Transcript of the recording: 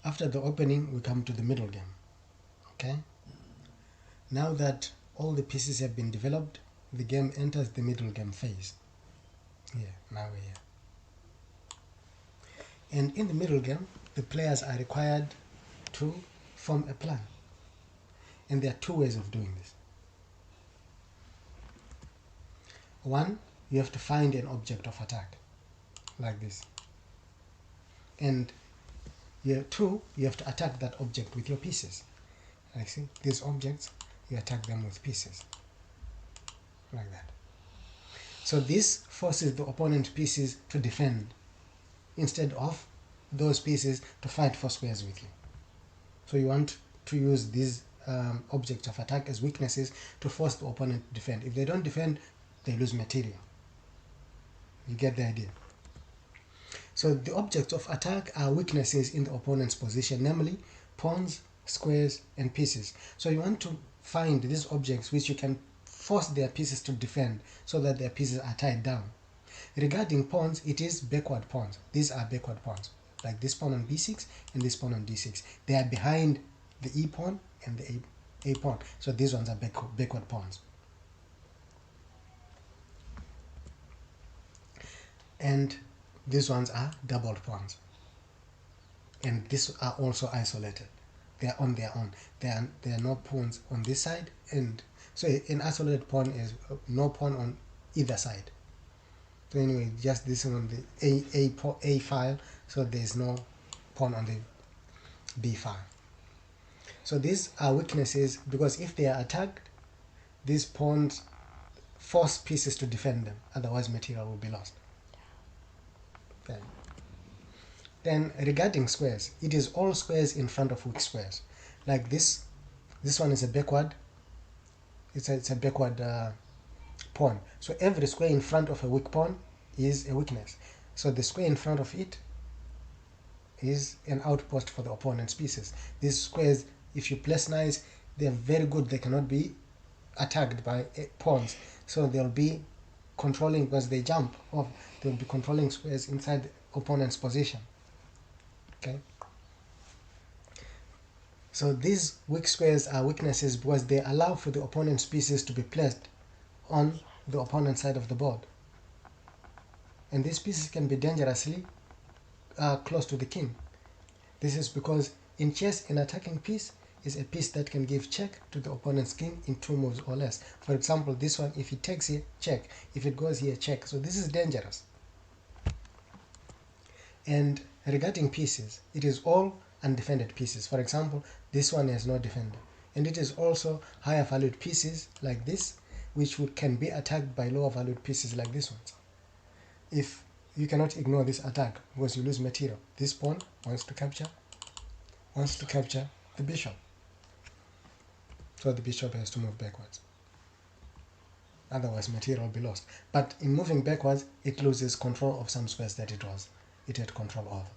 After the opening, we come to the middle game. Okay? Now that all the pieces have been developed, the game enters the middle game phase. Here, now we're here. And in the middle game, the players are required to form a plan. And there are two ways of doing this. One, you have to find an object of attack, like this. And two, you have to attack that object with your pieces. Like see, these objects, you attack them with pieces, like that. So this forces the opponent pieces to defend, instead of those pieces to fight for squares with you. So you want to use these objects of attack as weaknesses to force the opponent to defend. If they don't defend, they lose material. You get the idea? So the objects of attack are weaknesses in the opponent's position, namely pawns, squares, and pieces. So you want to find these objects which you can force their pieces to defend so that their pieces are tied down. Regarding pawns, it is backward pawns. These are backward pawns, like this pawn on b6 and this pawn on d6. They are behind the e pawn and the a pawn. So these ones are backward pawns. And these ones are doubled pawns. And these are also isolated. They are on their own. There are no pawns on this side, and so an isolated pawn is no pawn on either side. So anyway, just this one on the A file, so there is no pawn on the B file. So these are weaknesses because if they are attacked, these pawns force pieces to defend them, otherwise material will be lost. Okay. Then regarding squares, it is all squares in front of weak squares. Like this one is a backward. It's a backward pawn. So every square in front of a weak pawn is a weakness. So the square in front of it is an outpost for the opponent's pieces. These squares, if you place knights, they are very good. They cannot be attacked by pawns. So they'll be controlling, because they jump off, they'll be controlling squares inside the opponent's position. Okay. So these weak squares are weaknesses because they allow for the opponent's pieces to be placed on the opponent's side of the board. And these pieces can be dangerously close to the king. This is because in chess, an attacking piece is a piece that can give check to the opponent's king in 2 moves or less. For example, this one, if it takes here, check. If it goes here, check. So this is dangerous. And regarding pieces, it is all undefended pieces. For example, this one has no defender. And it is also higher valued pieces like this, which can be attacked by lower valued pieces like this one. If you cannot ignore this attack because you lose material, this pawn wants to capture the bishop. So the bishop has to move backwards. Otherwise material will be lost. But in moving backwards, it loses control of some squares that it had control of.